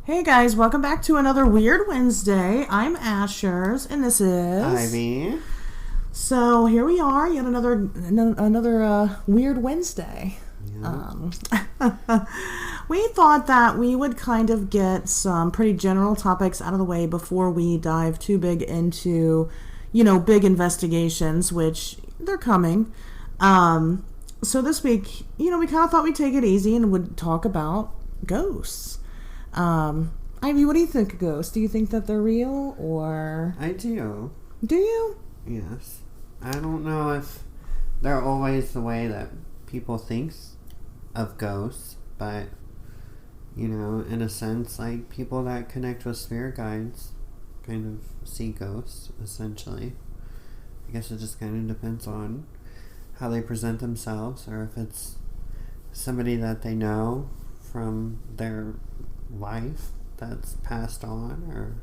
Hey guys, welcome back to another Weird Wednesday. I'm Asherz, and this is Ivy. So here we are, yet another Weird Wednesday. Yeah. We thought that we would kind of get some pretty general topics out of the way before we dive too big into, big investigations, which they're coming. So this week, we kind of thought we'd take it easy and would talk about ghosts. Ivy, what do you think of ghosts? Do you think that they're real, or... I do. Do you? Yes. I don't know if they're always the way that people think of ghosts, but, in a sense, like, people that connect with spirit guides kind of see ghosts, essentially. I guess it just kind of depends on how they present themselves, or if it's somebody that they know from their life that's passed on, or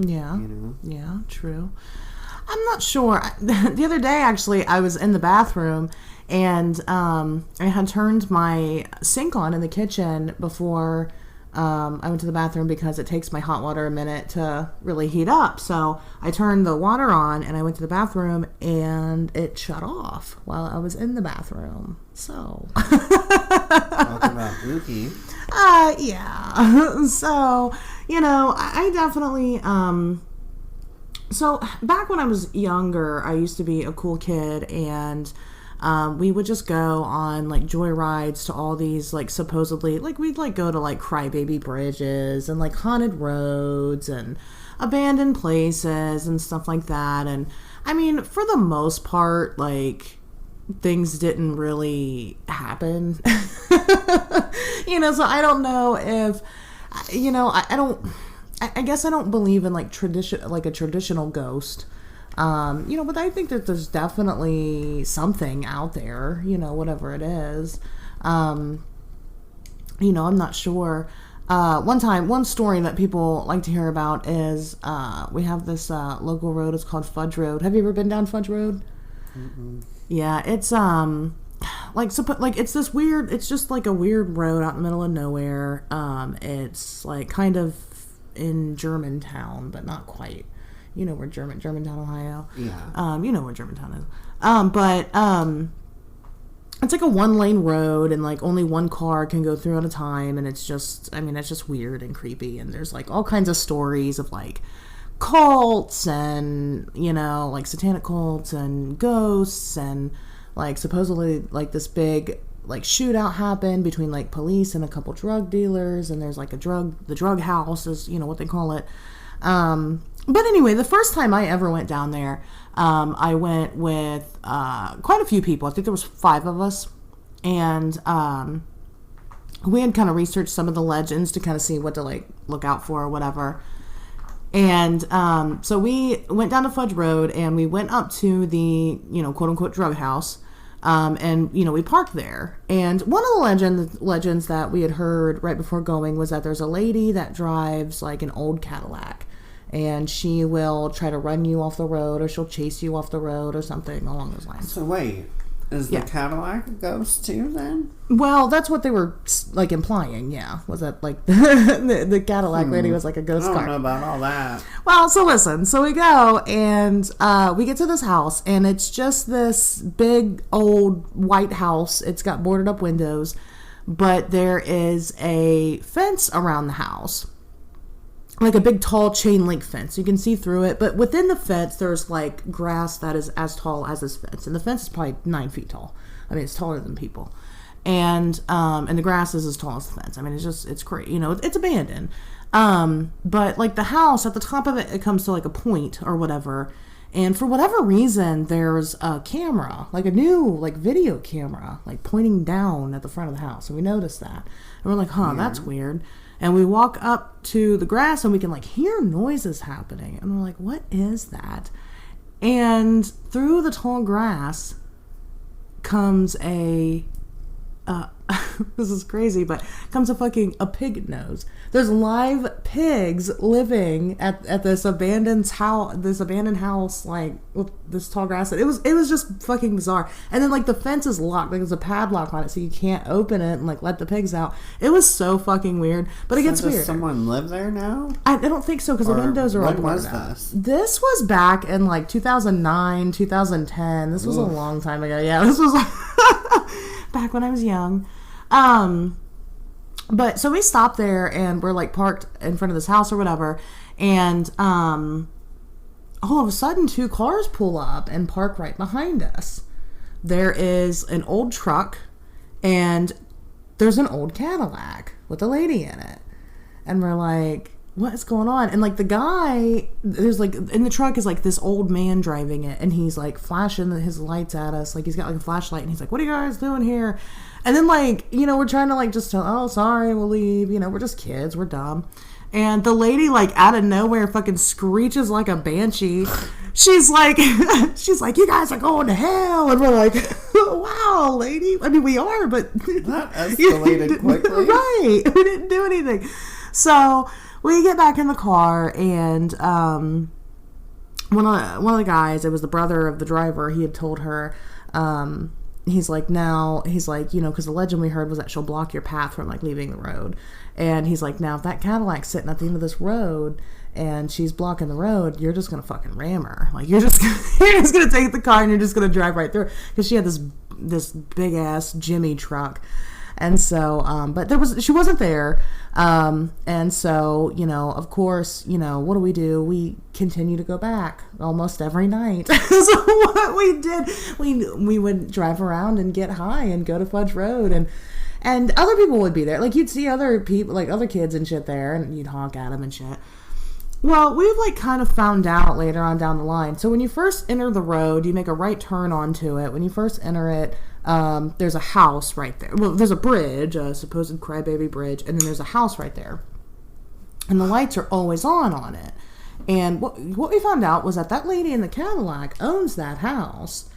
yeah true. I'm not sure. The other day, actually, I was in the bathroom and I had turned my sink on in the kitchen before I went to the bathroom, because it takes my hot water a minute to really heat up. So I turned the water on and I went to the bathroom and it shut off while I was in the bathroom. So talk about spooky. Yeah. So, I definitely, so back when I was younger, I used to be a cool kid, and we would just go on like joy rides to all these like supposedly, like we'd like go to like crybaby bridges and like haunted roads and abandoned places and stuff like that. And I mean, for the most part, like things didn't really happen. So I don't know if, I guess I don't believe in like a traditional ghost. But I think that there's definitely something out there, whatever it is. I'm not sure. One story that people like to hear about is, we have this, local road. It's called Fudge Road. Have you ever been down Fudge Road? Mm-mm. Yeah, it's, it's this weird, it's just like a weird road out in the middle of nowhere. It's like kind of in Germantown, but not quite. You know where Germantown, Ohio? Yeah. You know where Germantown is. But it's like a one-lane road, and like only one car can go through at a time, and it's just weird and creepy, and there's like all kinds of stories of like cults and, like satanic cults and ghosts, and like supposedly like this big like shootout happened between like police and a couple drug dealers, and there's like the drug house is, what they call it. But anyway, the first time I ever went down there, I went with quite a few people. I think there was 5 of us, and we had kind of researched some of the legends to kind of see what to like look out for or whatever. And so we went down to Fudge Road, and we went up to the, quote unquote drug house. And we parked there. And one of the legends that we had heard right before going was that there's a lady that drives like an old Cadillac, and she will try to run you off the road, or she'll chase you off the road, or something along those lines. So wait, is the Cadillac a ghost too then? Well, that's what they were like implying. Yeah, was that like the Cadillac lady was like a ghost car? I don't know about all that. Well, so listen. So we go, and we get to this house, and it's just this big old white house. It's got boarded up windows, but there is a fence around the house, like a big tall chain link fence. You can see through it, but within the fence there's like grass that is as tall as this fence, and the fence is probably 9 feet tall. I mean, it's taller than people, and the grass is as tall as the fence. I mean, it's great. It's abandoned. But like the house at the top of it, it comes to like a point or whatever, and for whatever reason there's a camera, like a new like video camera, like pointing down at the front of the house, and we noticed that, and we're like, that's weird. And we walk up to the grass, and we can like hear noises happening, and we're like, what is that? And through the tall grass comes a this is crazy, but comes a pig nose. There's live pigs living at this abandoned house, like with this tall grass. It was just fucking bizarre. And then like the fence is locked, like there's a padlock on it, so you can't open it and like let the pigs out. It was so fucking weird. But it gets weird. Does someone live there now? I don't think so, because the windows are all when was out. this? This was back in like 2009, 2010. This was a long time ago. Yeah, this was back when I was young. But so we stopped there and we're like parked in front of this house or whatever, and all of a sudden 2 cars pull up and park right behind us. There is an old truck and there's an old Cadillac with a lady in it, and we're like, what is going on? And like the guy, there's like in the truck is like this old man driving it, and he's like flashing his lights at us, like he's got like a flashlight, and he's like, what are you guys doing here? And then like, you know, we're trying to like just tell, oh sorry, we'll leave, you know, we're just kids, we're dumb. And the lady like out of nowhere fucking screeches like a banshee. She's like you guys are going to hell. And we're like, wow, lady, I mean we are, but that escalated quickly. Right, we didn't do anything. So we get back in the car, and one of the guys, it was the brother of the driver, he had told her, he's like, you know, because the legend we heard was that she'll block your path from like leaving the road. And he's like, now if that Cadillac's sitting at the end of this road and she's blocking the road, you're just gonna fucking ram her. Like you're just gonna take the car and you're just gonna drive right through, because she had this big ass Jimmy truck. And so, but she wasn't there. And so, you know, of course, you know, what do? We continue to go back almost every night. So what we did, we would drive around and get high and go to Fudge Road, and other people would be there. Like you'd see other people, like other kids and shit there, and you'd honk at them and shit. Well, we've like kind of found out later on down the line. So when you first enter the road, you make a right turn onto it. When you first enter it, there's a house right there. Well, there's a bridge, a supposed crybaby bridge, and then there's a house right there. And the lights are always on it. And what we found out was that lady in the Cadillac owns that house.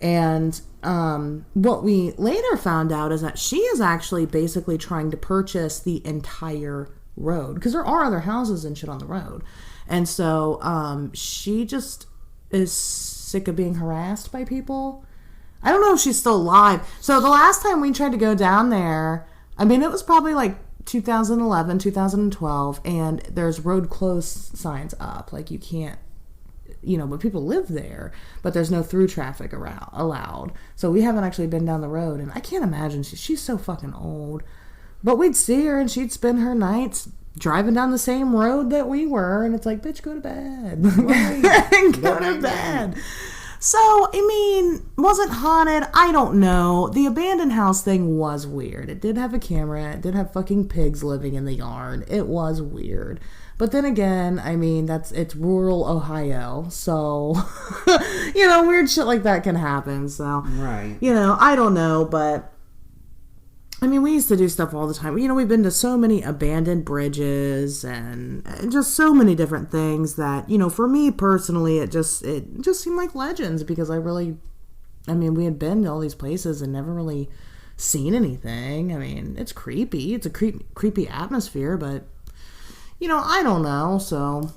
And what we later found out is that she is actually basically trying to purchase the entire road, because there are other houses and shit on the road. And so she just is sick of being harassed by people. I don't know if she's still alive. So the last time we tried to go down there, I mean, it was probably like 2011, 2012, and there's road closed signs up. Like you can't, you know, but people live there, but there's no through traffic allowed. So we haven't actually been down the road, and I can't imagine. She's so fucking old. But we'd see her, and she'd spend her nights driving down the same road that we were, and it's like, bitch, go to bed. Right. Go to bed. So, I mean, was it haunted? I don't know. The abandoned house thing was weird. It did have a camera. It did have fucking pigs living in the yard. It was weird. But then again, I mean, it's rural Ohio. So, you know, weird shit like that can happen. So, right. You know, I don't know, but I mean, we used to do stuff all the time. You know, we've been to so many abandoned bridges and just so many different things that, you know, for me personally, it just seemed like legends, because we had been to all these places and never really seen anything. I mean, it's creepy. It's a creepy atmosphere, but, you know, I don't know. So,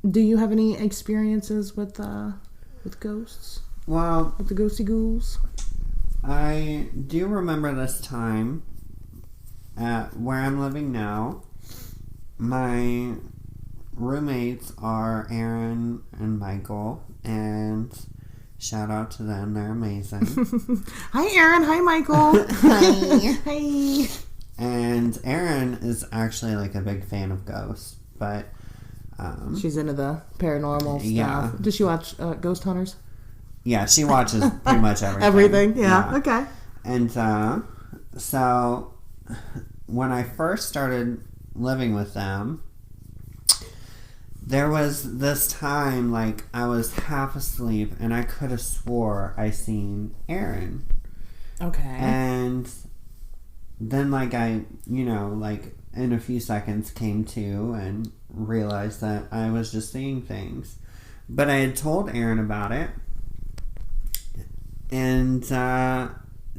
do you have any experiences with ghosts? Well, with the ghosty ghouls? I do remember this time at where I'm living now. My roommates are Aaron and Michael, and shout out to them, they're amazing. Hi Aaron, hi Michael. Hi. Hi. And Aaron is actually like a big fan of ghosts, but she's into the paranormal stuff. Yeah. Does she watch Ghost Hunters? Yeah, she watches pretty much everything. Everything, yeah. Okay. And so when I first started living with them, there was this time, like, I was half asleep and I could have swore I seen Aaron. Okay. And then, like, I, you know, like, in a few seconds came to and realized that I was just seeing things. But I had told Aaron about it. And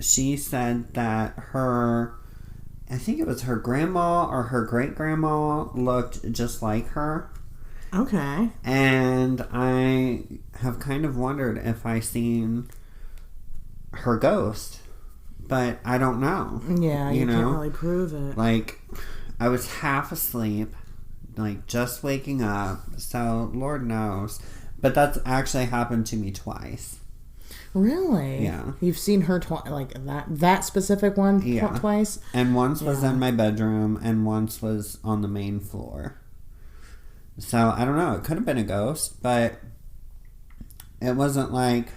she said that I think it was her grandma or her great grandma looked just like her. Okay. And I have kind of wondered if I seen her ghost, but I don't know. Yeah, you can't really prove it. Like, I was half asleep, like just waking up, so Lord knows. But that's actually happened to me twice. Really? Yeah. You've seen her like that specific one twice? And once was in my bedroom, and once was on the main floor. So, I don't know. It could have been a ghost, but it wasn't like...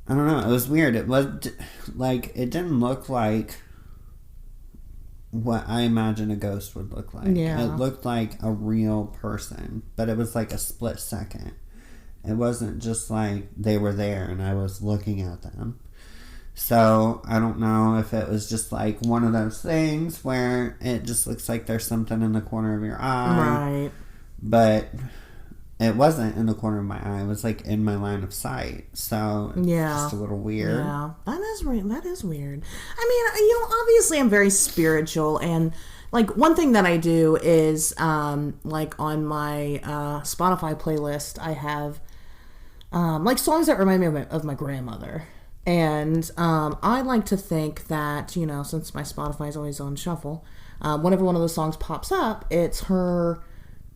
I don't know. It was weird. It was, like, it didn't look like what I imagine a ghost would look like. Yeah. It looked like a real person, but it was like a split second. It wasn't just like they were there and I was looking at them. So, I don't know if it was just like one of those things where it just looks like there's something in the corner of your eye. Right. But it wasn't in the corner of my eye. It was like in my line of sight. So, it's just a little weird. Yeah. That is weird. I mean, obviously I'm very spiritual, and like one thing that I do is like on my Spotify playlist I have like songs that remind me of my grandmother. And I like to think that, since my Spotify is always on shuffle, whenever one of those songs pops up, it's her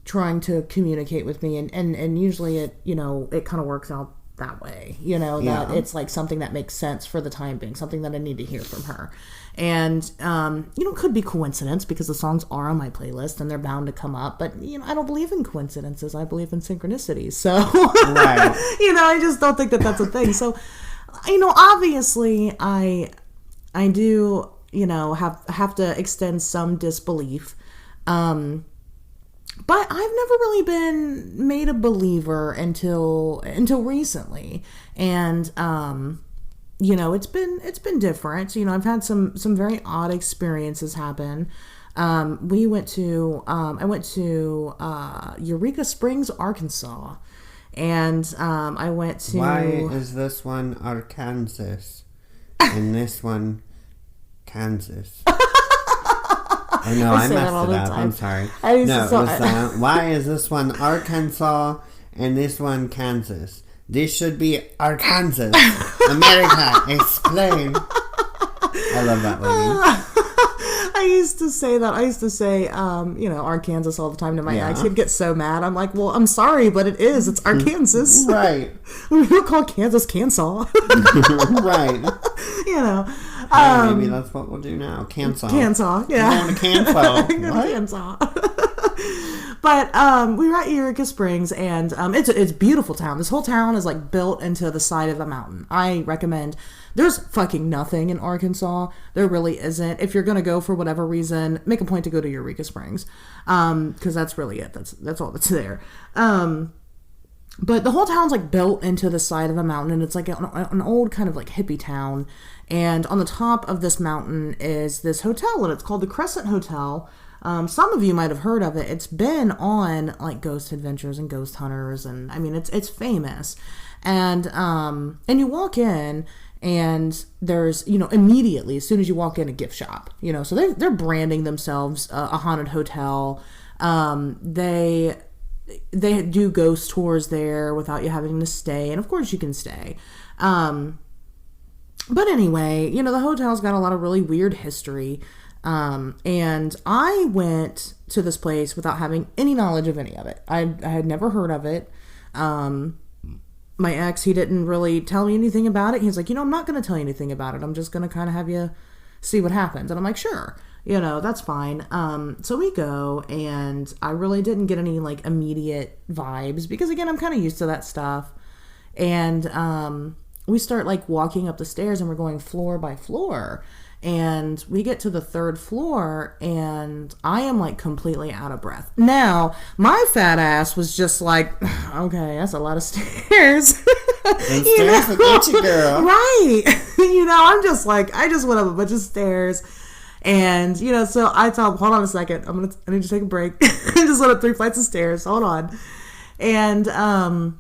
trying to communicate with me. And usually it, it kind of works out that way, that it's like something that makes sense for the time being, something that I need to hear from her. And, could be coincidence because the songs are on my playlist and they're bound to come up. But, I don't believe in coincidences. I believe in synchronicities. So, right. I just don't think that that's a thing. So, obviously I do, have to extend some disbelief. But I've never really been made a believer until recently. And, it's been different. I've had some very odd experiences happen. I went to Eureka Springs, Arkansas. And I went to... Why is this one Arkansas and this one Kansas? Oh no, I messed it up. I'm sorry. Why is this one Arkansas and this one Kansas? This should be Arkansas. America, explain. I love that lady. I used to say that. I used to say, Arkansas all the time to my ex. He'd get so mad. I'm like, well, I'm sorry, but it is. It's Arkansas. Right. We don't call Kansas Kansas. Right. Maybe that's what we'll do now. Kansas. Kansas, yeah. Going to Kansas. Kansas. But we were at Eureka Springs, and it's a beautiful town. This whole town is like built into the side of a mountain. I recommend. There's fucking nothing in Arkansas. There really isn't. If you're gonna go for whatever reason, make a point to go to Eureka Springs, because that's really it. That's all that's there. But the whole town's like built into the side of a mountain, and it's like an old kind of like hippie town. And on the top of this mountain is this hotel, and it's called the Crescent Hotel. Some of you might have heard of it. It's been on like Ghost Adventures and Ghost Hunters, and I mean it's famous. And you walk in, and there's immediately as soon as you walk in, a gift shop. So they're branding themselves a haunted hotel. They do ghost tours there without you having to stay, and of course you can stay. But anyway, the hotel's got a lot of really weird history. And I went to this place without having any knowledge of any of it. I had never heard of it. My ex, he didn't really tell me anything about it. He's like, I'm not going to tell you anything about it. I'm just going to kind of have you see what happens. And I'm like, sure, that's fine. So we go, and I really didn't get any like immediate vibes because again, I'm kind of used to that stuff. And, we start like walking up the stairs, and we're going floor by floor. And we get to the third floor, and I am like completely out of breath. Now, my fat ass was just like, okay, that's a lot of stairs. Stairs will get you, girl. Right. I'm just like, I just went up a bunch of stairs. And, so I tell him, hold on a second. I need to take a break. I just went up 3 flights of stairs. Hold on. And, I'm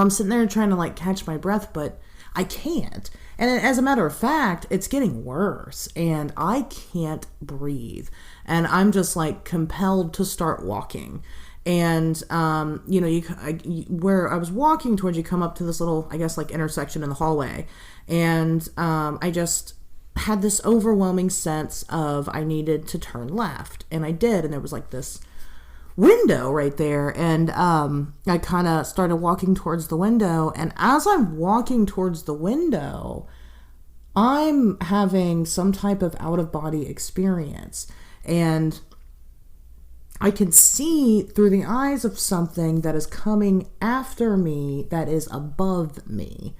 sitting there trying to like catch my breath, but I can't. And as a matter of fact, it's getting worse, and I can't breathe. And I'm just like compelled to start walking. And, where I was walking towards, you come up to this little, I guess, like intersection in the hallway. And I just had this overwhelming sense of I needed to turn left. And I did. And there was like this window right there. And I kind of started walking towards the window. And as I'm walking towards the window, I'm having some type of out-of-body experience. And I can see through the eyes of something that is coming after me that is above me.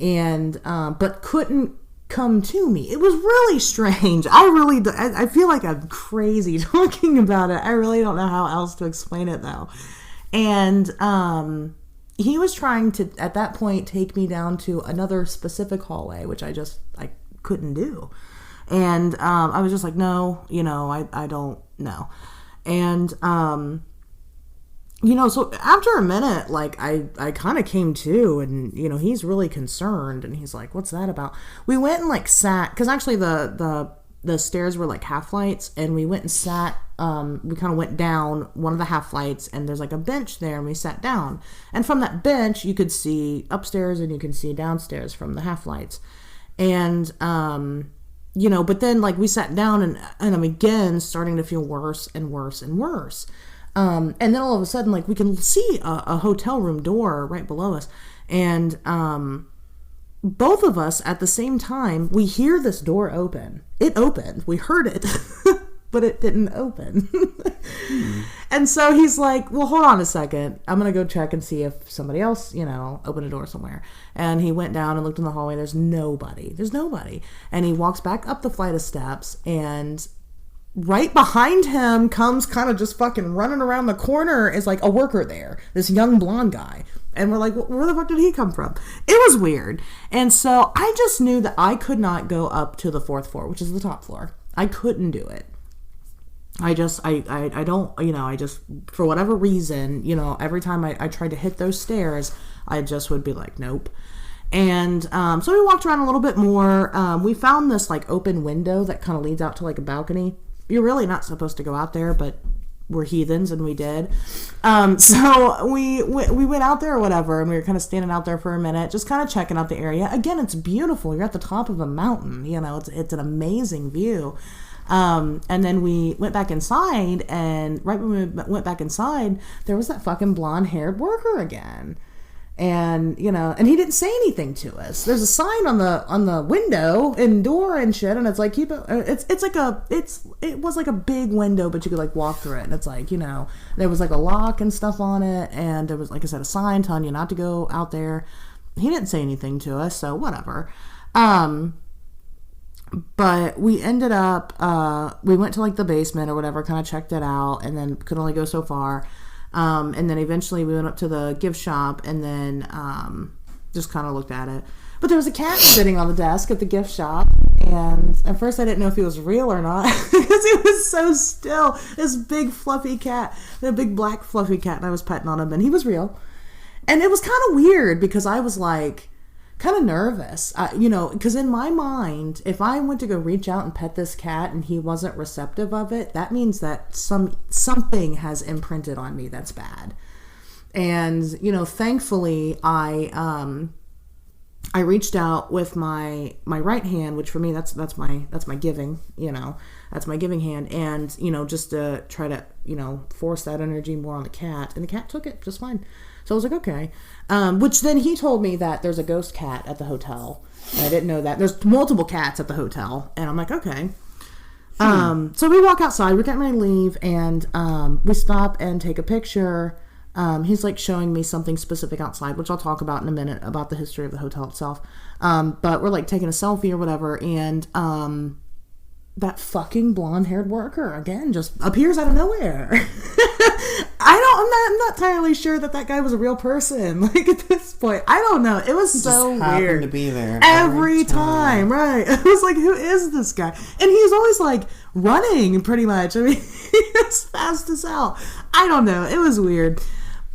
And, but couldn't come to me. It was really strange. I feel like I'm crazy talking about it. I really don't know how else to explain it though. And, he was trying to, at that point, take me down to another specific hallway, which I couldn't do. And, I was just like, no, I don't know. And, so after a minute, like, I kind of came to, and, he's really concerned, and he's like, what's that about? We went and, like, sat, because actually the stairs were, like, half flights, and we went and sat, we kind of went down one of the half flights, and there's, like, a bench there, and we sat down. And from that bench, you could see upstairs, and you can see downstairs from the half flights. And, but then, like, we sat down, and I'm again starting to feel worse and worse and worse. And then all of a sudden, like, we can see a hotel room door right below us. And both of us at the same time, we hear this door open. It opened. We heard it, but it didn't open. And so he's like, well, hold on a second. I'm going to go check and see if somebody else, opened a door somewhere. And he went down and looked in the hallway. There's nobody. And he walks back up the flight of steps, and right behind him comes kind of just fucking running around the corner is like a worker there, this young blonde guy. And we're like, where the fuck did he come from? It was weird. And so I just knew that I could not go up to the 4th floor, which is the top floor. I couldn't do it. I don't, I just, for whatever reason, every time I tried to hit those stairs, I just would be like, nope. And so we walked around a little bit more. We found this like open window that kind of leads out to like a balcony. You're really not supposed to go out there, but we're heathens and we did. So we went out there or whatever, and we were kind of standing out there for a minute, just kind of checking out the area. Again, it's beautiful. You're at the top of a mountain, it's an amazing view. And then we went back inside, and right when we went back inside, there was that fucking blonde-haired worker again. And, and he didn't say anything to us. There's a sign on the window and door and shit, and it's like, keep it, it was like a big window, but you could like walk through it, and it's like, there was like a lock and stuff on it, and there was, like I said, a sign telling you not to go out there. He didn't say anything to us, so whatever. But we ended up, we went to like the basement or whatever, kind of checked it out, and then could only go so far. And then eventually we went up to the gift shop, and then just kind of looked at it. But there was a cat sitting on the desk at the gift shop, and at first I didn't know if he was real or not because he was so still. This big fluffy cat, a big black fluffy cat, and I was petting on him, and he was real. And it was kind of weird because I was like kind of nervous, because in my mind, if I went to go reach out and pet this cat and he wasn't receptive of it, that means that something has imprinted on me that's bad. And, thankfully I reached out with my right hand, which for me, that's my giving, that's my giving hand. And, just to try to, force that energy more on the cat, and the cat took it just fine. So I was like, okay. Which then he told me that there's a ghost cat at the hotel. And I didn't know that. There's multiple cats at the hotel. And I'm like, okay. So we walk outside. We're getting ready to leave. And we stop and take a picture. He's like showing me something specific outside, which I'll talk about in a minute, about the history of the hotel itself. But we're like taking a selfie or whatever. And that fucking blonde-haired worker again just appears out of nowhere. I'm not entirely sure that guy was a real person. Like at this point, I don't know. It was so weird. Happened to be there every time, right? I was like, who is this guy? And he's always like running, pretty much. I mean, he was fast as hell. I don't know. It was weird.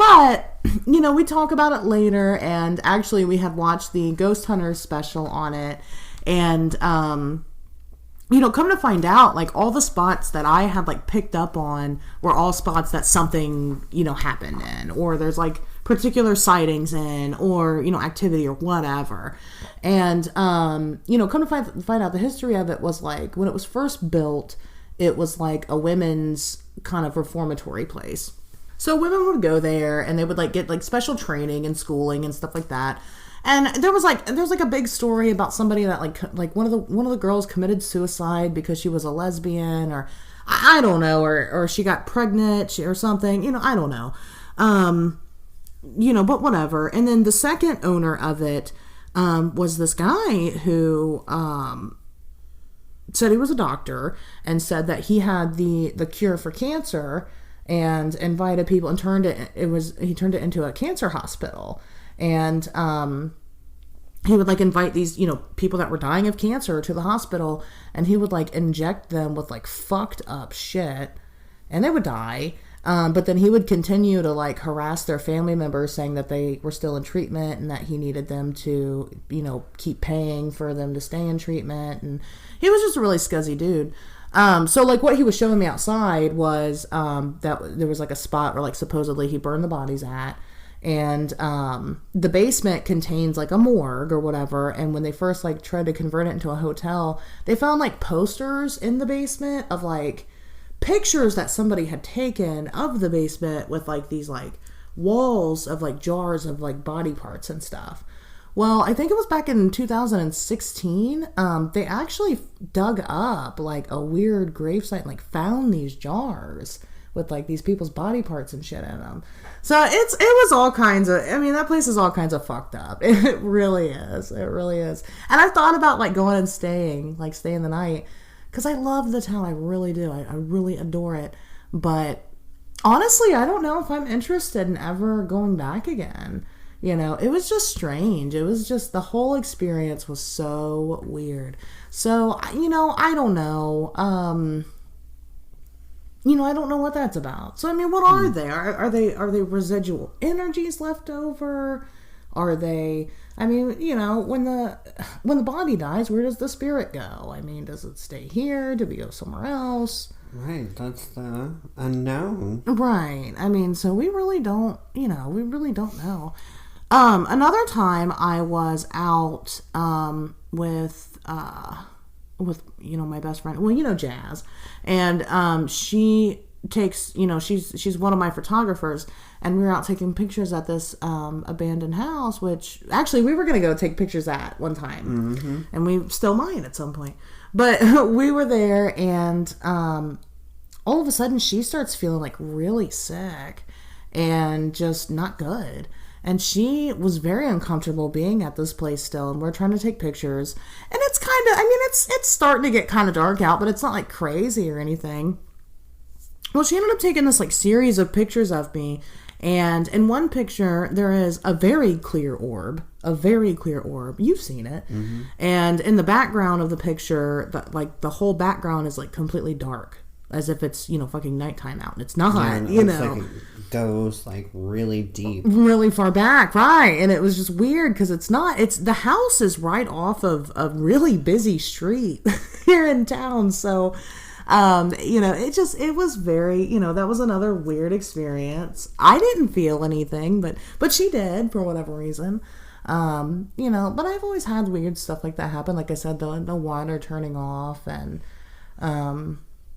But, we talk about it later, and actually we had watched the Ghost Hunters special on it, and, come to find out, like, all the spots that I had, like, picked up on were all spots that something, happened in, or there's, like, particular sightings in, or, activity or whatever. And, come to find out the history of it was, like, when it was first built, it was, like, a women's kind of reformatory place. So women would go there, and they would, like, get, like, special training and schooling and stuff like that. And there's a big story about somebody that like one of the girls committed suicide because she was a lesbian, or I don't know, or she got pregnant or something, I don't know. But whatever. And then the second owner of it was this guy who said he was a doctor and said that he had the cure for cancer, and invited people and turned it into a cancer hospital. And he would, like, invite these, people that were dying of cancer to the hospital, and he would, like, inject them with, like, fucked up shit, and they would die. But then he would continue to, like, harass their family members, saying that they were still in treatment and that he needed them to, keep paying for them to stay in treatment. And he was just a really scuzzy dude. So, like, what he was showing me outside was that there was, like, a spot where, like, supposedly he burned the bodies at. And the basement contains, like, a morgue or whatever. And when they first, like, tried to convert it into a hotel, they found, like, posters in the basement of, like, pictures that somebody had taken of the basement with, like, these, like, walls of, like, jars of, like, body parts and stuff. Well, I think it was back in 2016, they actually dug up, like, a weird gravesite and, like, found these jars with, like, these people's body parts and shit in them. So it was all kinds of, that place is all kinds of fucked up. It really is. It really is. And I've thought about, like, going and staying the night, because I love the town. I really do. I really adore it. But honestly, I don't know if I'm interested in ever going back again. It was just strange. It was just, the whole experience was so weird. So, I don't know. I don't know what that's about. So, what are they? Are they residual energies left over? Are they, when the body dies, where does the spirit go? Does it stay here? Do we go somewhere else? Right, that's the unknown. Right. So we really don't know. Another time I was out, with my best friend, Jazz, and she takes, she's one of my photographers, and we were out taking pictures at this abandoned house, which actually we were going to go take pictures at one time. Mm-hmm. And we still might at some point, but we were there, and all of a sudden she starts feeling, like, really sick and just not good. And she was very uncomfortable being at this place still, and we're trying to take pictures. And it's kind of, it's starting to get kind of dark out, but it's not, like, crazy or anything. Well, she ended up taking this, like, series of pictures of me. And in one picture, there is a very clear orb. You've seen it. Mm-hmm. And in the background of the picture, the whole background is, like, completely dark, as if it's, fucking nighttime out. And it's not, Like it goes, like, really deep. Really far back, right. And it was just weird, because the house is right off of a really busy street here in town. So, it was very, that was another weird experience. I didn't feel anything, but she did, for whatever reason. But I've always had weird stuff like that happen. Like I said, the water turning off and,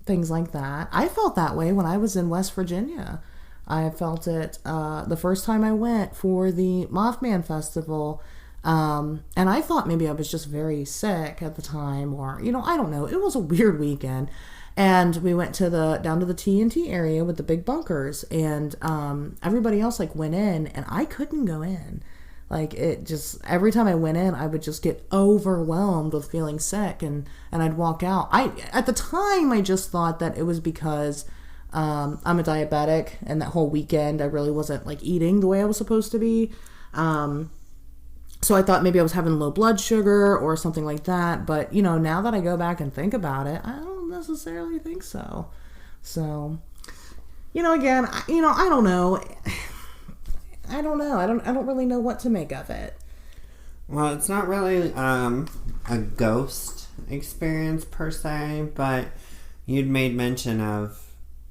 things like that. I felt that way when I was in West Virginia. I felt it, the first time I went for the Mothman Festival. And I thought maybe I was just very sick at the time, or, I don't know. It was a weird weekend. And we went down to the TNT area with the big bunkers, and everybody else, like, went in, and I couldn't go in. Like, it just, every time I went in, I would just get overwhelmed with feeling sick, and I'd walk out. At the time, I just thought that it was because I'm a diabetic, and that whole weekend I really wasn't, like, eating the way I was supposed to be. So I thought maybe I was having low blood sugar or something like that. But, now that I go back and think about it, I don't necessarily think so. So, again, I don't know. I don't know. I don't really know what to make of it. Well, it's not really a ghost experience per se, but you'd made mention of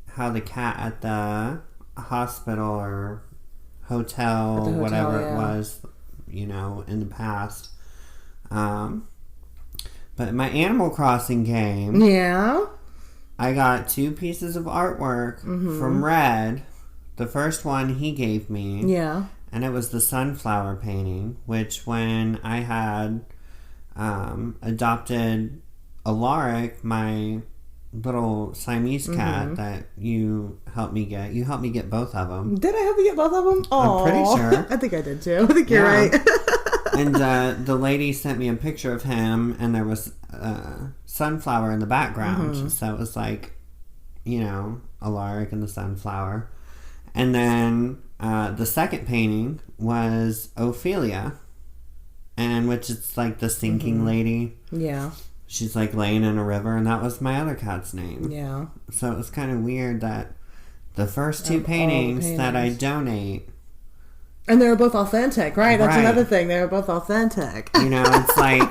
how the cat at the hospital or hotel, whatever it was, you know, in the past. But in my Animal Crossing game, yeah, I got 2 pieces of artwork from Red. The first one he gave me. Yeah. And it was the sunflower painting, which when I had adopted Alaric, my little Siamese cat that you helped me get both of them. Did I help you get both of them? I'm pretty sure. I think I did too. I think you're right. And the lady sent me a picture of him, and there was a sunflower in the background. So it was like, you know, Alaric and the sunflower. And then the second painting was Ophelia, and which is like the sinking lady. Yeah. She's like laying in a river, and that was my other cat's name. Yeah. So it was kind of weird that the first 2 paintings that I donate. And they were both authentic, right? That's another thing. They were both authentic. You know, it's like,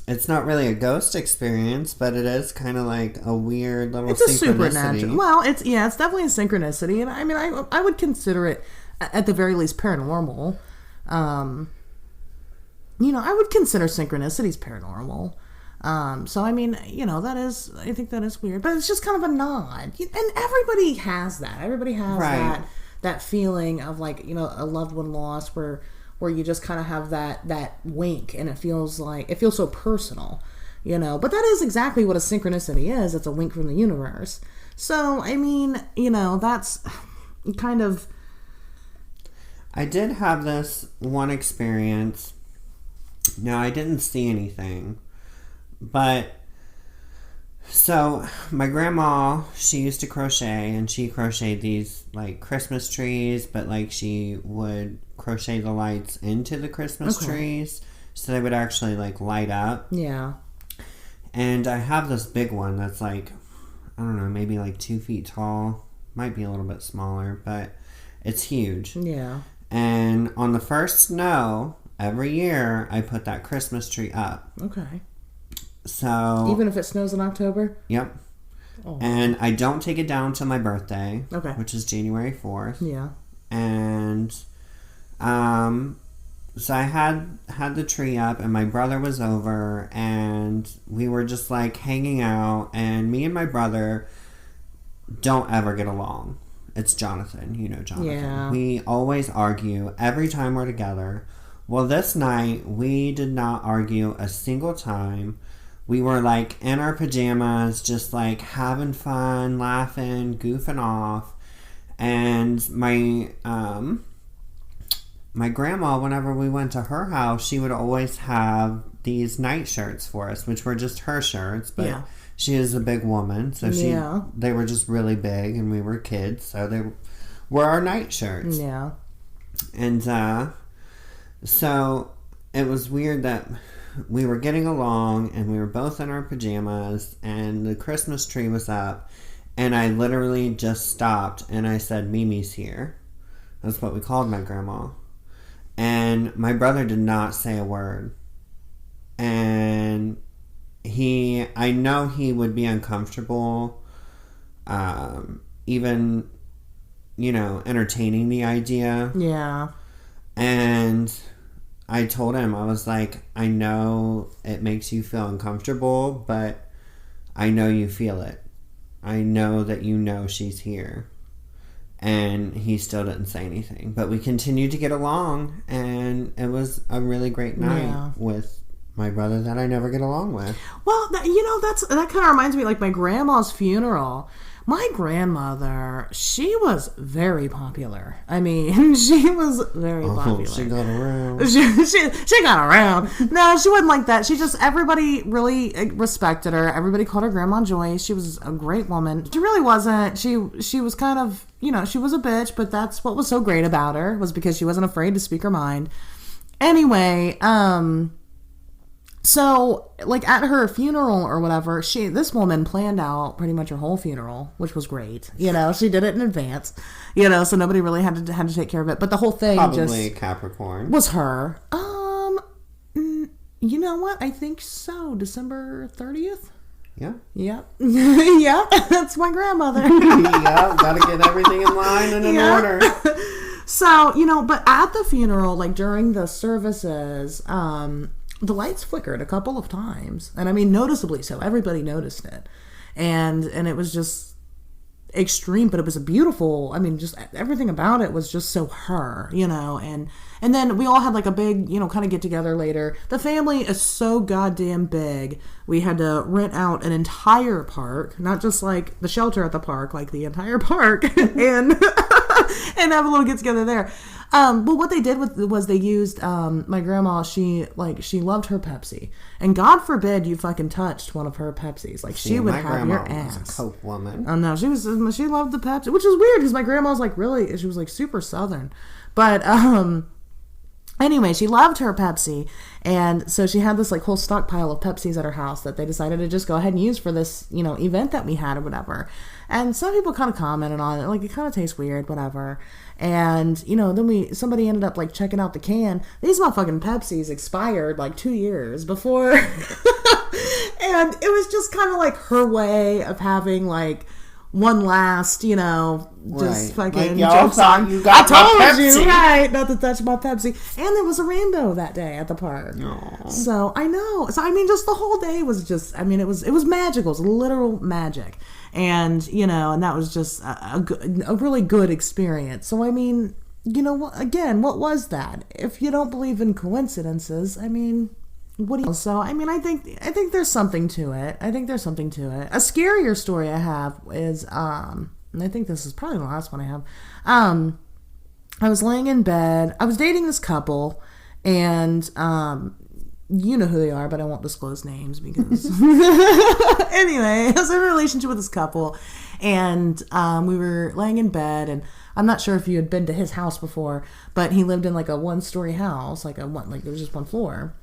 it's not really a ghost experience, but it is kind of like a weird little It's a synchronicity. supernatural. Well, it's definitely a synchronicity. And I mean, I would consider it, at the very least, paranormal. You know, I would consider synchronicities paranormal. So, I mean, you know, I think that is weird. But it's just kind of a nod. And everybody has that. Everybody has that feeling of, like, you know, a loved one lost where you just kind of have that wink, and it feels so personal, you know. But that is exactly what a synchronicity is. It's a wink from the universe. So, I mean, you know, that's kind of... I did have this one experience. Now, I didn't see anything, but... So, my grandma, she used to crochet, and she crocheted these, like, Christmas trees, but, like, she would crochet the lights into the Christmas trees, so they would actually, like, light up. Yeah. And I have this big one that's, like, I don't know, maybe, like, 2 feet tall. Might be a little bit smaller, but it's huge. Yeah. And on the first snow, every year, I put that Christmas tree up. Okay. So... Even if it snows in October? Yep. Oh. And I don't take it down till my birthday. Okay. Which is January 4th. Yeah. And... So I had the tree up, and my brother was over, and we were just, like, hanging out, and me and my brother don't ever get along. It's Jonathan. You know Jonathan. Yeah. We always argue every time we're together. Well, this night, we did not argue a single time. We were, like, in our pajamas, just, like, having fun, laughing, goofing off. And my grandma, whenever we went to her house, she would always have these night shirts for us, which were just her shirts. But she is a big woman, so they were just really big, and we were kids, so they were our night shirts. Yeah. And so it was weird that we were getting along, and we were both in our pajamas, and the Christmas tree was up, and I literally just stopped, and I said, "Mimi's here." That's what we called my grandma. And my brother did not say a word. And I know he would be uncomfortable, even, you know, entertaining the idea. Yeah. And I told him, I was like, I know it makes you feel uncomfortable, but I know you feel it. I know that you know she's here. And he still didn't say anything. But we continued to get along, and it was a really great night with my brother that I never get along with. Well, that kind of reminds me, like, my grandma's funeral. My grandmother, she was very popular. I mean, she was very popular. She got around. She got around. No, she wasn't like that. Everybody really respected her. Everybody called her Grandma Joyce. She was a great woman. She really wasn't. She was kind of, you know, she was a bitch, but that's what was so great about her, was because she wasn't afraid to speak her mind. Anyway, So, like at her funeral or whatever, this woman planned out pretty much her whole funeral, which was great. She did it in advance. So nobody really had to take care of it. But the whole thing Probably Capricorn. was her. You know what? I think so. December 30th. Yeah. Yep. Yeah. That's my grandmother. Yeah. Gotta get everything in line and in order. So, but at the funeral, like during the services, the lights flickered a couple of times, and I mean noticeably so. Everybody noticed it, and it was just extreme, but it was a beautiful. I mean, just everything about it was just so her, and then we all had like a big, kind of get together later. The family is so goddamn big. We had to rent out an entire park, not just like the shelter at the park, like the entire park, and and have a little get together there. Well, what they did was they used my grandma. She loved her Pepsi, and God forbid you fucking touched one of her Pepsis. Like she would have your ass. Was a Coke woman. Oh no, she loved the Pepsi, which is weird because my grandma was like really, she was like super Southern, but anyway, she loved her Pepsi, and so she had this like whole stockpile of Pepsis at her house that they decided to just go ahead and use for this, event that we had or whatever. And some people kind of commented on it, like it kind of tastes weird, whatever. And then somebody ended up like checking out the can. These motherfucking Pepsis expired like 2 years before, and it was just kind of like her way of having like one last, just right. fucking like jokes on. You got I told you, right, not to touch my Pepsi. And there was a rainbow that day at the park. Aww. So I know. So I mean, just the whole day was just. I mean, it was magical. It was literal magic, and and that was just a really good experience. So I mean, again, what was that? If you don't believe in coincidences, I mean. So I mean, I think there's something to it. A scarier story I have is and I think this is probably the last one I have. I was laying in bed. I was dating this couple, and you know who they are, but I won't disclose names because anyway, I was in a relationship with this couple, and we were laying in bed, and I'm not sure if you had been to his house before, but he lived in like a 1-story house, like there was just one floor.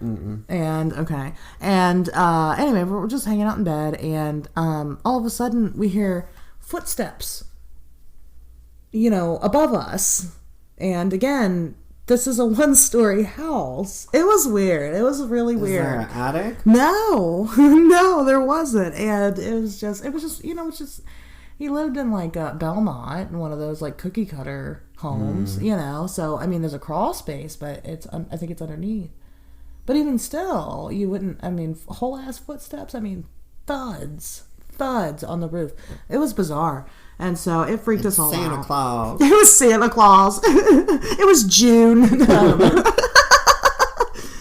Mm-mm. And okay, and anyway, we're just hanging out in bed, and all of a sudden we hear footsteps, above us. And again, this is a 1-story house. It was weird. It was really weird. Is there an attic? No, no, there wasn't. And it was just, he lived in like Belmont, in one of those like cookie cutter homes, So I mean, there's a crawl space, but I think it's underneath. But even still, you wouldn't, I mean, whole ass footsteps, I mean, thuds on the roof. It was bizarre. And so it freaked us all Santa out. Claus. It was Santa Claus. It was June.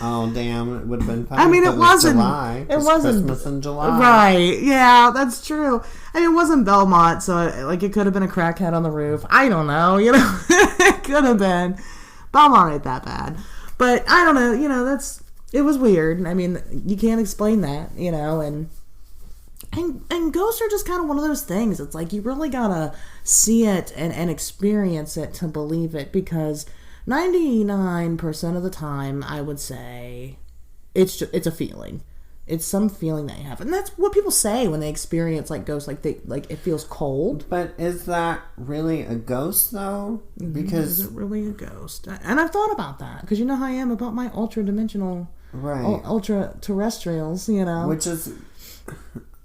Oh, damn, it would have been fun. I mean, it wasn't. July. It wasn't. Christmas in July. Right. Yeah, that's true. I mean, it wasn't Belmont, so it could have been a crackhead on the roof. I don't know, It could have been. Belmont ain't that bad. But I don't know, it was weird. I mean, you can't explain that, and ghosts are just kind of one of those things. It's like you really gotta see it and experience it to believe it, because 99% of the time, I would say, it's a feeling. It's some feeling that you have, and that's what people say when they experience like ghosts. Like it feels cold. But is that really a ghost though? Because is it really a ghost? And I've thought about that, because you know how I am about my ultra-dimensional, right, ultra-terrestrials. Which is,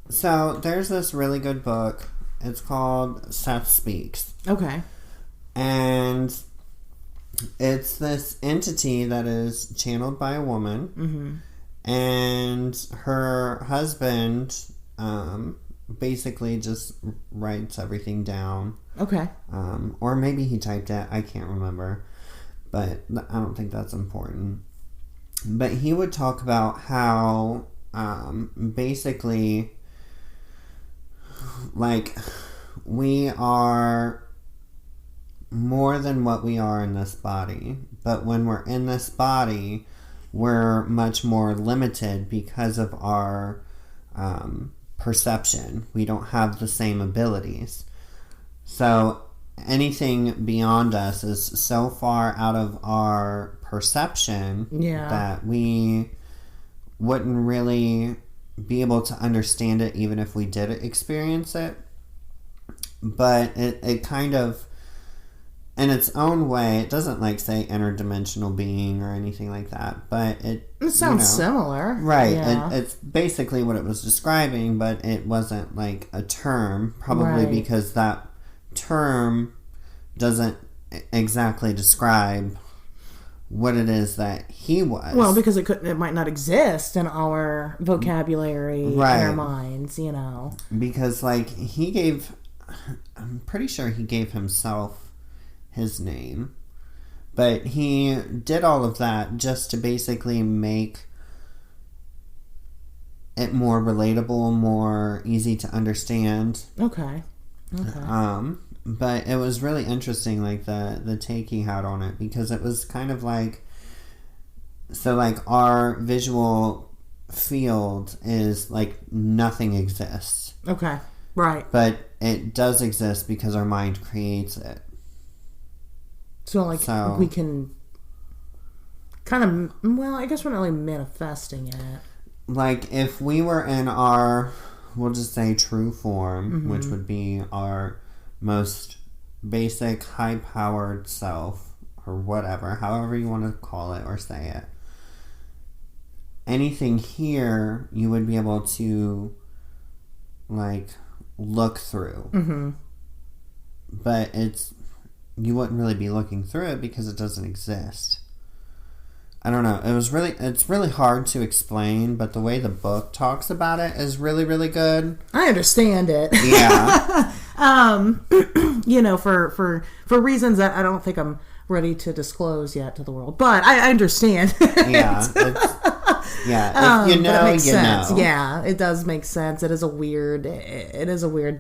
so there's this really good book. It's called Seth Speaks. Okay. And it's this entity that is channeled by a woman. Mm-hmm. And her husband basically just writes everything down. Okay. Or maybe he typed it. I can't remember. But I don't think that's important. But he would talk about how basically, like, we are more than what we are in this body. But when we're in this body, we're much more limited because of our perception. We don't have the same abilities. So anything beyond us is so far out of our perception that we wouldn't really be able to understand it even if we did experience it. But it kind of, in its own way, it doesn't like say interdimensional being or anything like that, but it sounds similar. Right. Yeah. It's basically what it was describing, but it wasn't like a term, probably because that term doesn't exactly describe what it is that he was. Well, because it might not exist in our vocabulary, in our minds, Because like I'm pretty sure he gave himself his name, but he did all of that just to basically make it more relatable, more easy to understand. Okay. But it was really interesting, like the take he had on it, because it was kind of like, so like our visual field is like nothing exists. Okay. Right. But it does exist because our mind creates it. So we can kind of, well, I guess we're not really manifesting it. Like if we were in our, we'll just say true form, Mm-hmm. which would be our most basic high-powered self, or whatever, however you want to call it or say it, anything here you would be able to like look through. Mm-hmm. But you wouldn't really be looking through it because it doesn't exist. I don't know. It's really hard to explain, but the way the book talks about it is really, really good. I understand it. Yeah. For reasons that I don't think I'm ready to disclose yet to the world, but I understand. Yeah. If you know, but it makes you sense. know. Yeah, it does make sense. It is a weird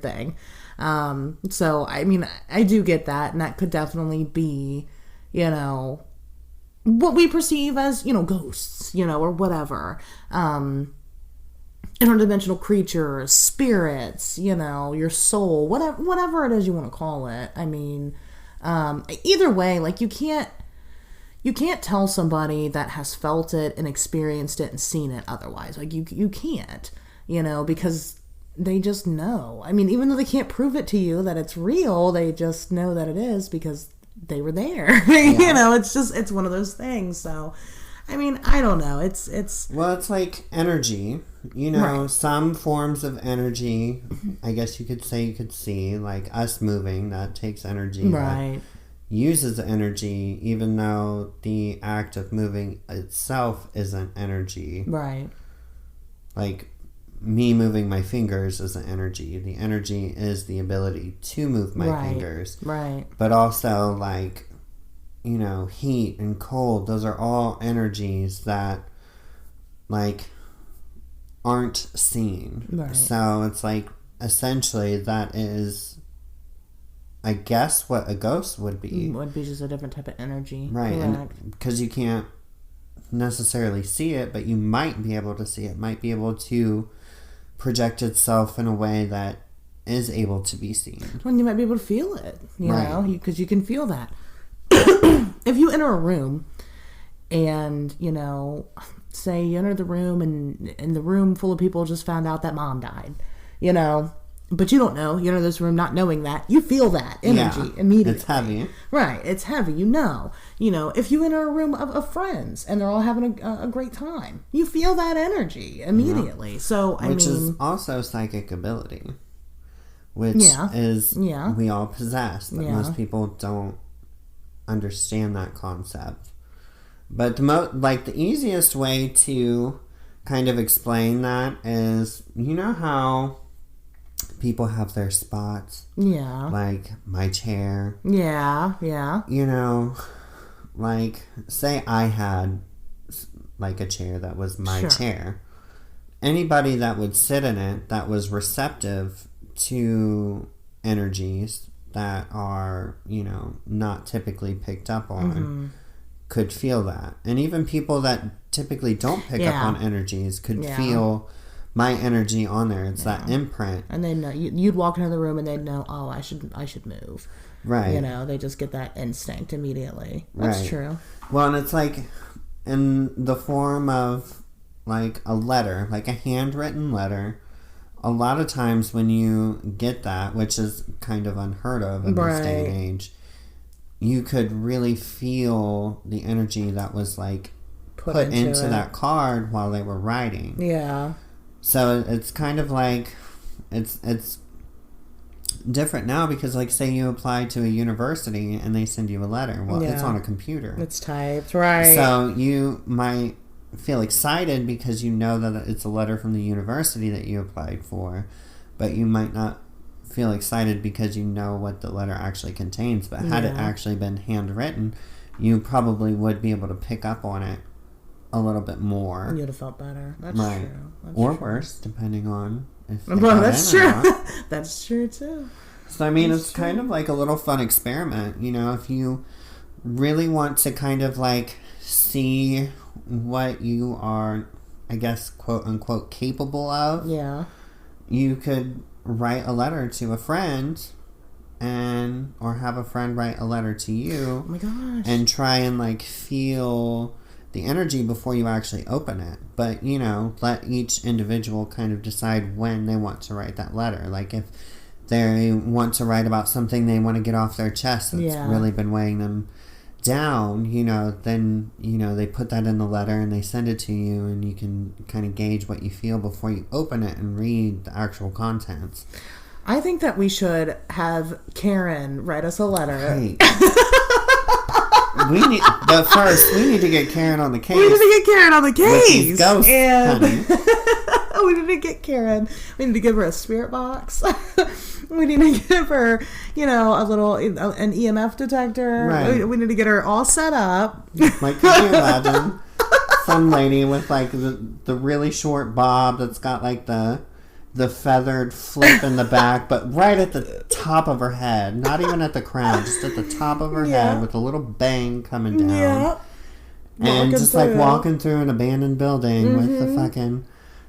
thing. So I mean, I do get that, and that could definitely be, what we perceive as, ghosts, or whatever. Interdimensional creatures, spirits, your soul, whatever it is you want to call it. I mean, either way, like you can't tell somebody that has felt it and experienced it and seen it otherwise. Like you can't, because they just know. I mean, even though they can't prove it to you that it's real, they just know that it is because they were there. Yeah. It's one of those things. So, I mean, I don't know. It's Well, it's like energy. Right. Some forms of energy, I guess you could say you could see, like us moving, that takes energy. right. Uses energy, even though the act of moving itself isn't energy. Right. Like me moving my fingers isn't energy. The energy is the ability to move my fingers. Right. But also, like, heat and cold, those are all energies that, like, aren't seen. Right. So it's like, essentially, that is, I guess, what a ghost would be. Would be just a different type of energy. Right. Correct. And because you can't necessarily see it, but you might be able to see it. Might be able to project itself in a way that is able to be seen. Well, you might be able to feel it, Right. because you can feel that. If you enter a room and, say you enter the room and in the room full of people just found out that mom died, but you don't know, you enter this room not knowing that, you feel that energy immediately. It's heavy. Right, it's heavy, if you enter a room of friends and they're all having a great time, you feel that energy immediately. So, Which is also psychic ability. Which is we all possess, but most people don't understand that concept. But the easiest way to kind of explain that is, how people have their spots? Yeah. Like my chair. Yeah. Like say I had like a chair that was my chair. Anybody that would sit in it that was receptive to energies that are, not typically picked up on could feel that. And even people that typically don't pick up on energies could feel my energy on there. It's that imprint. And they know you'd walk into the room and they'd know, oh, I should move. Right. They just get that instinct immediately. That's true. Well, and it's like in the form of like a letter, like a handwritten letter, a lot of times when you get that, which is kind of unheard of in this day and age, you could really feel the energy that was like put into that card while they were writing. Yeah. So it's kind of like it's different now because, like, say you apply to a university and they send you a letter. Well, it's on a computer. It's typed, right? So you might feel excited because you know that it's a letter from the university that you applied for, but you might not feel excited because you know what the letter actually contains. But had it actually been handwritten, you probably would be able to pick up on it a little bit more. You'd have felt better. That's true. That's or true. Worse, depending on if that's true. That's true too. So I mean, it's kind of like a little fun experiment, you know, if you really want to kind of like see what you are, I guess, quote unquote, capable of. Yeah. You could write a letter to a friend or have a friend write a letter to you. Oh my gosh. And try and like feel the energy before you actually open it. But, you know, let each individual kind of decide when they want to write that letter. Like if they want to write about something they want to get off their chest that's really been weighing them down, you know, then, you know, they put that in the letter and they send it to you and you can kind of gauge what you feel before you open it and read the actual contents. I think that we should have Karen write us a letter. Right. we need to get Karen on the case. We need to get Karen on the case. With these ghosts, honey. We need to get Karen. We need to give her a spirit box. We need to give her, you know, an EMF detector. Right. We need to get her all set up. Like, could you imagine some lady with like the really short bob that's got like the feathered flip in the back, but right at the top of her head, not even at the crown, just at the top of her head with a little bang coming down. Yeah. And just like walking through an abandoned building with the fucking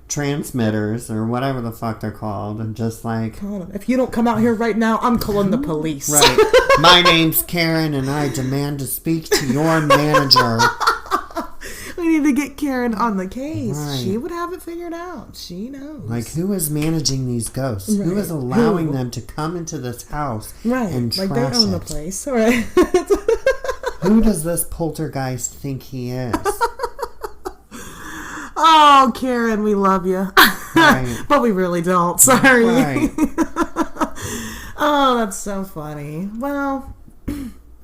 transmitters or whatever the fuck they're called, and just like, if you don't come out here right now, I'm calling the police. Right. My name's Karen and I demand to speak to your manager. We need to get Karen on the case. Right. She would have it figured out. She knows. Like, who is managing these ghosts? Right. Who is allowing them to come into this house and trash like they own the place. Right. Who does this poltergeist think he is? Oh, Karen, we love you. Right. But we really don't. Sorry. Right. Oh, that's so funny. Well...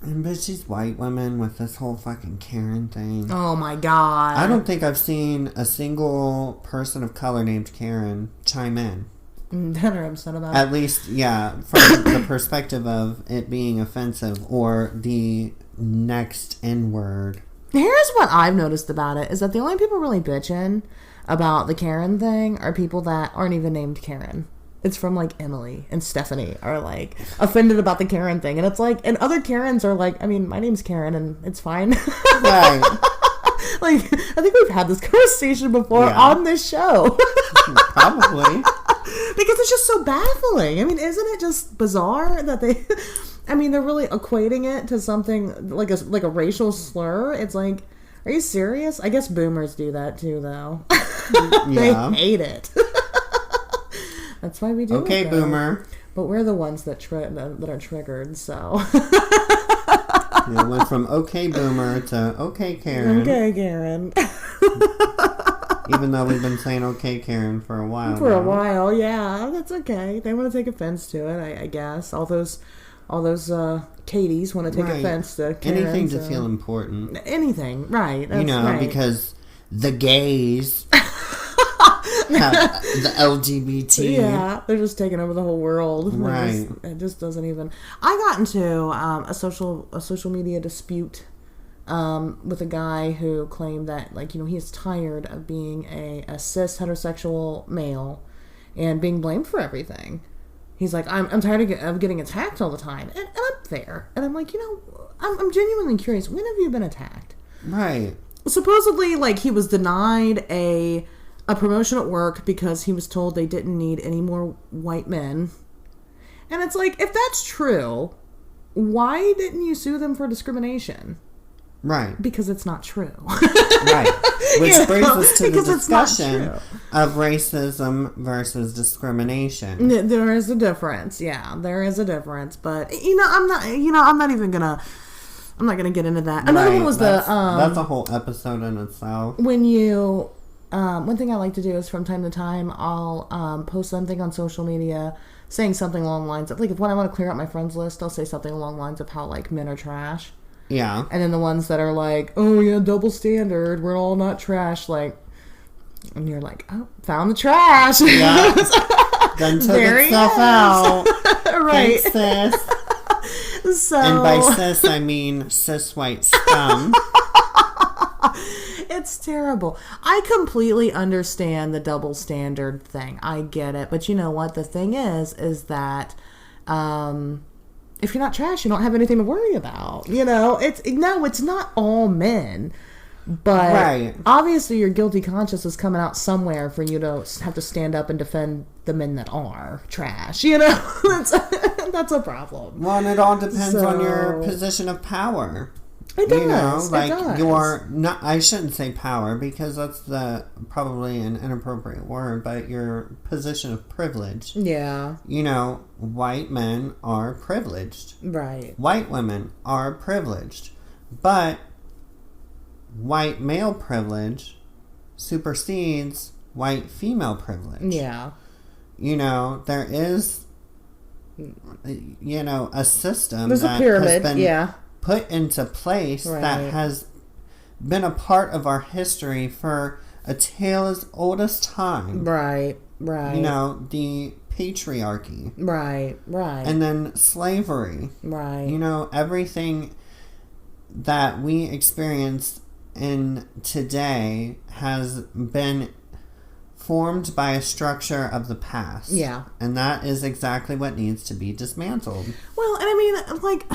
But she's white women with this whole fucking Karen thing. Oh my god. I don't think I've seen a single person of color named Karen chime in. That are upset about it. At least, yeah, from the perspective of it being offensive or the next N-word. Here's what I've noticed about it, is that the only people really bitching about the Karen thing are people that aren't even named Karen. It's from, like, Emily and Stephanie are, like, offended about the Karen thing. And it's like, and other Karens are like, I mean, my name's Karen and it's fine. Right. Like, I think we've had this conversation before on this show. Probably. Because it's just so baffling. I mean, isn't it just bizarre that they... I mean, they're really equating it to something like a racial slur. It's like, are you serious? I guess boomers do that too, though. They hate it. That's why we do okay, it, boomer. But we're the ones that are triggered, so. It went from okay, boomer to okay, Karen. Okay, Karen. Even though we've been saying okay, Karen for a while. A while, yeah. That's okay. They want to take offense to it, I guess. All those Katies want to take offense to Karen. Anything to feel important. Anything, right. That's because the gays... the LGBT. Yeah, they're just taking over the whole world. Right. It just doesn't even... I got into a social media dispute with a guy who claimed that, like, you know, he is tired of being a cis heterosexual male and being blamed for everything. He's like, I'm tired of getting attacked all the time. And I'm there. And I'm like, you know, I'm genuinely curious. When have you been attacked? Right. Supposedly, like, he was denied a promotion at work because he was told they didn't need any more white men. And it's like, if that's true, why didn't you sue them for discrimination? Right. Because it's not true. Right. Which brings us to the discussion of racism versus discrimination. There is a difference. Yeah, there is a difference. But, I'm not gonna get into that. Another one was that's a whole episode in itself. When you, one thing I like to do is from time to time, I'll post something on social media saying something along the lines of, like, if when I want to clear out my friends list, I'll say something along the lines of how, like, men are trash. Yeah. And then the ones that are like, oh yeah, double standard, we're all not trash, like, and you're like, oh, found the trash. Yeah. Done took itself out. Right. Thanks, sis. So, and by cis, I mean cis white scum. It's terrible. I completely understand the double standard thing. I get it. But you know what? The thing is that, if you're not trash, you don't have anything to worry about. It's not all men. But right. Obviously your guilty conscience is coming out somewhere for you to have to stand up and defend the men that are trash. That's a problem. Well, and it all depends on your position of power. It does. Like, it does. your, not, I shouldn't say power because that's probably an inappropriate word, but your position of privilege. Yeah. White men are privileged. Right. White women are privileged. But white male privilege supersedes white female privilege. Yeah. There is, a system There's that a pyramid, has been yeah. put into place that has been a part of our history for a tale as old as time. Right. The patriarchy. Right. And then slavery. Right. Everything that we experience in today has been formed by a structure of the past. Yeah. And that is exactly what needs to be dismantled. Well, and I mean, like,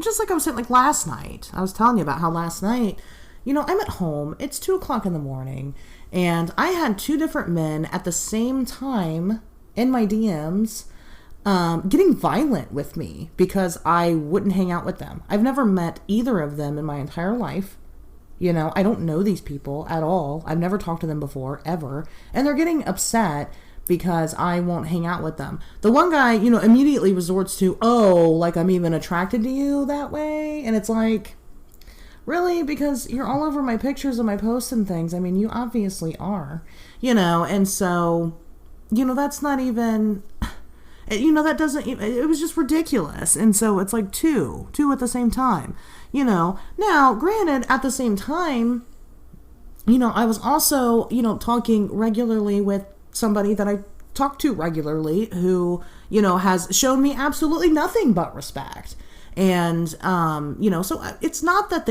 just like I was saying, like last night, I was telling you about how last night, I'm at home, it's 2:00 in the morning, and I had two different men at the same time in my DMs getting violent with me because I wouldn't hang out with them. I've never met either of them in my entire life. I don't know these people at all. I've never talked to them before, ever. And they're getting upset because I won't hang out with them. The one guy, immediately resorts to, oh, like I'm even attracted to you that way. And it's like, really? Because you're all over my pictures and my posts and things. I mean, you obviously are, and so, that's not even, that doesn't even, it was just ridiculous. And so it's like two at the same time, Now, granted, at the same time, I was also, talking regularly with somebody that I talk to regularly who, has shown me absolutely nothing but respect. And, so it's not that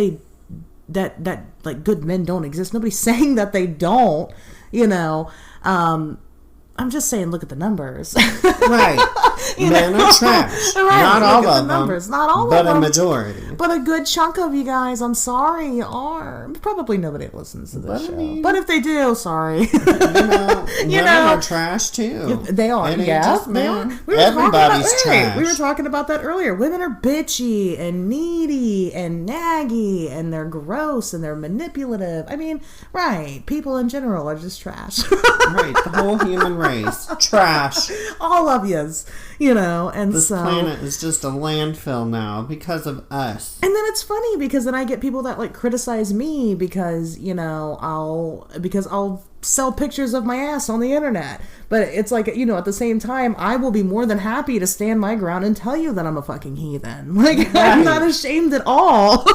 that like good men don't exist. Nobody's saying that they don't, I'm just saying, look at the numbers. Right. Men are trash. Right. Not all of them. Numbers. Not all of them. But a majority. But a good chunk of you guys, I'm sorry, you are. Probably nobody listens to this show. But if they do, sorry. Women are trash too. They are. Yeah, they are. Everybody's trash. We were talking about that earlier. Women are bitchy and needy and naggy, and they're gross and they're manipulative. I mean, right. People in general are just trash. Right. The whole human race. Trash. All of yous. And this planet is just a landfill now because of us. And then it's funny because then I get people that like criticize me because, I'll sell pictures of my ass on the internet. But it's like, at the same time, I will be more than happy to stand my ground and tell you that I'm a fucking heathen. Like, right. I'm not ashamed at all.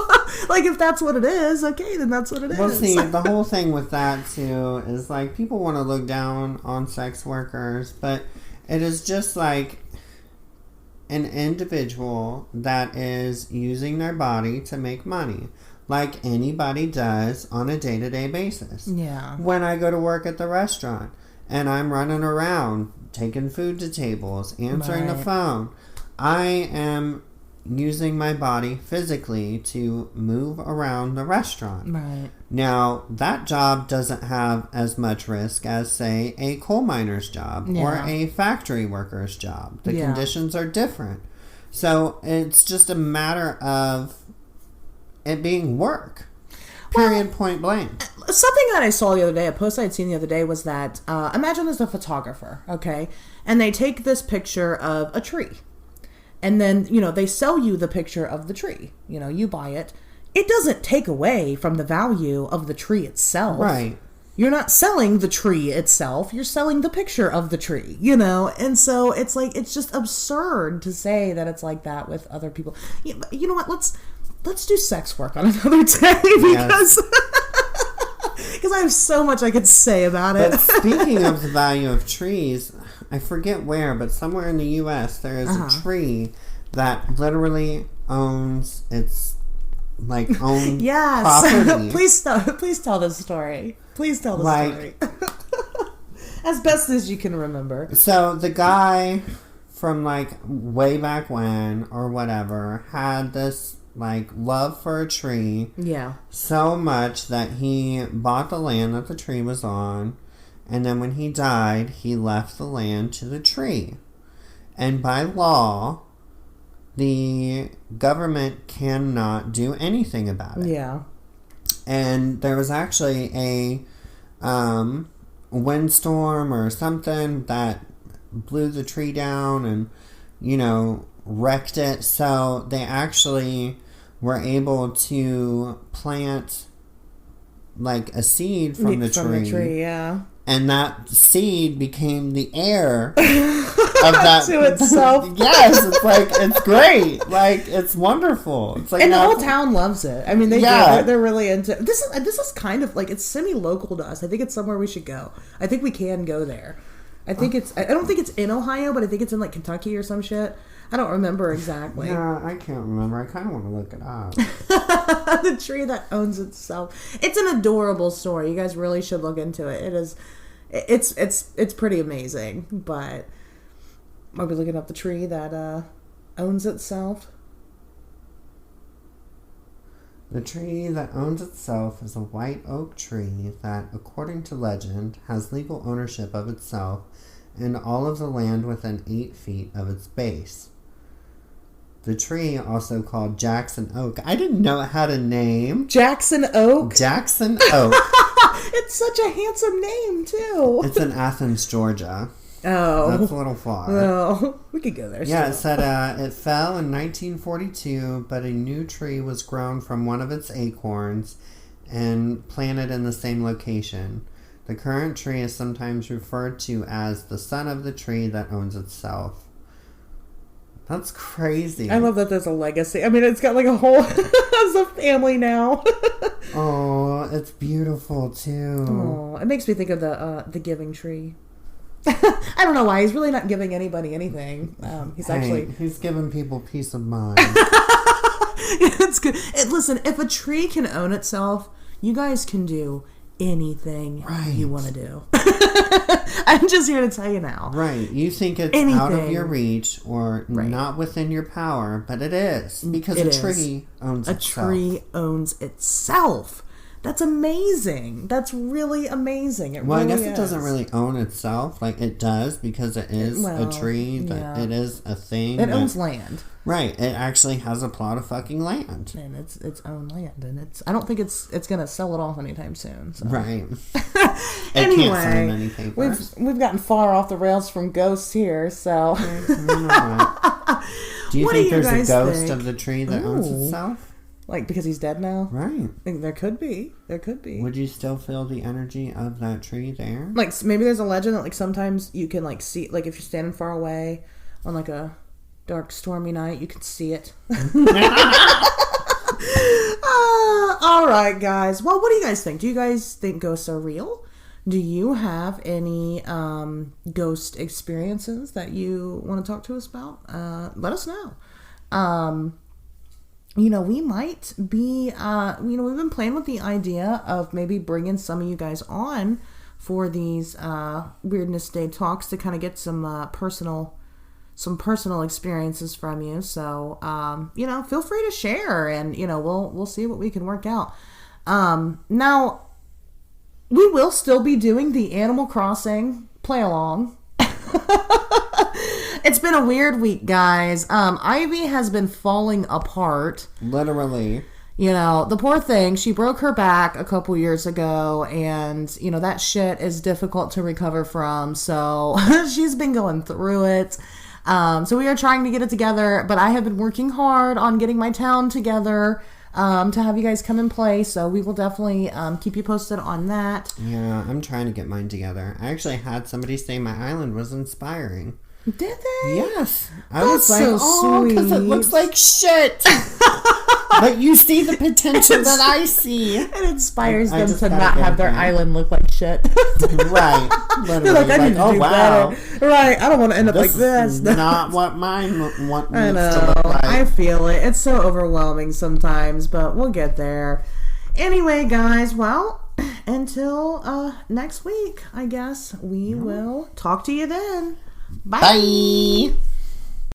Like, if that's what it is, okay, then that's what it is. Well, see, the whole thing with that, too, is, like, people want to look down on sex workers, but it is just, like, an individual that is using their body to make money. Like anybody does on a day-to-day basis. Yeah. When I go to work at the restaurant and I'm running around taking food to tables, answering the phone, I am using my body physically to move around the restaurant. Right. Now, that job doesn't have as much risk as, say, a coal miner's job or a factory worker's job. The conditions are different. So, it's just a matter of it being work. Period, point blank. Something that I saw the other day, a post I had seen the other day, was that, imagine there's a photographer, okay? And they take this picture of a tree. And then, they sell you the picture of the tree. You buy it. It doesn't take away from the value of the tree itself. Right. You're not selling the tree itself. You're selling the picture of the tree, And so it's like, it's just absurd to say that it's like that with other people. You know what? Let's do sex work on another day because I have so much I could say about it. But speaking of the value of trees, I forget where, but somewhere in the U.S. there is a tree that literally owns its own property. Please tell this story. Please tell the story. As best as you can remember. So the guy from way back when or whatever had this love for a tree. Yeah. So much that he bought the land that the tree was on, and then when he died, he left the land to the tree. And by law, the government cannot do anything about it. Yeah. And there was actually a windstorm or something that blew the tree down and, wrecked it. So they actually were able to plant a seed from the tree. Yeah. And that seed became the heir of that to itself. Yes, it's great. It's wonderful. It's and the whole town loves it. I mean, they're really into this. Is kind of it's semi-local to us. I think it's somewhere we should go. I think we can go there. I think I don't think it's in Ohio, but I think it's in Kentucky or some shit. I don't remember exactly. Yeah, I can't remember. I kind of want to look it up. The tree that owns itself. It's an adorable story. You guys really should look into it. It is. It's pretty amazing. But are we looking up the tree that owns itself? The tree that owns itself is a white oak tree that, according to legend, has legal ownership of itself and all of the land within 8 feet of its base. The tree, also called Jackson Oak. I didn't know it had a name. Jackson Oak? Jackson Oak. It's such a handsome name, too. It's in Athens, Georgia. Oh. That's a little far. Well, we could go there still. Yeah, it said it fell in 1942, but a new tree was grown from one of its acorns and planted in the same location. The current tree is sometimes referred to as the son of the tree that owns itself. That's crazy. I love that there's a legacy. I mean, it's got a whole as a family now. Oh, it's beautiful too. Oh, it makes me think of the giving tree. I don't know why. He's really not giving anybody anything. He's giving people peace of mind. It's good. Listen, if a tree can own itself, you guys can do anything you want to do. I'm just here to tell you now. Right. You think it's out of your reach or not within your power, but it is. Because a tree owns itself. A tree owns itself. That's amazing. That's really amazing. I guess it doesn't really own itself. It does because it is a tree. That it is a thing. It owns land. Right. It actually has a plot of fucking land. And it's its own land. And I don't think it's going to sell it off anytime soon. So. Right. Anyway, can't sign any papers. We've gotten far off the rails from ghosts here, so. Do you think there's a ghost of the tree that owns itself? Because he's dead now? Right. There could be. Would you still feel the energy of that tree there? Maybe there's a legend that sometimes you can see, if you're standing far away on a dark stormy night, you can see it. All right, guys. Well, what do you guys think? Do you guys think ghosts are real? Do you have any ghost experiences that you want to talk to us about? Let us know. We might be, we've been playing with the idea of maybe bringing some of you guys on for these Weirdness Day talks to kind of get some personal experiences from you. So, feel free to share and, we'll see what we can work out. Now, we will still be doing the Animal Crossing play along. It's been a weird week, guys. Ivy has been falling apart. Literally. You know, the poor thing, she broke her back a couple years ago, and, you know, that shit is difficult to recover from, so she's been going through it. So we are trying to get it together, but I have been working hard on getting my town together to have you guys come and play, so we will definitely keep you posted on that. Yeah, I'm trying to get mine together. I actually had somebody say my island was inspiring. Did they? Yes. I That's was like, so oh, because it sweet. looks like shit. But you see the potential that I see. It inspires I them just to gotta not get have it their done. island look like shit. Right. They're like, I need to do wow. better. Right, I don't want to end up like this. Is not what mine needs I know. to look like. I feel it. It's so overwhelming sometimes, but we'll get there. Anyway, guys, well, until next week, I guess we will talk to you then. Bye. Bye.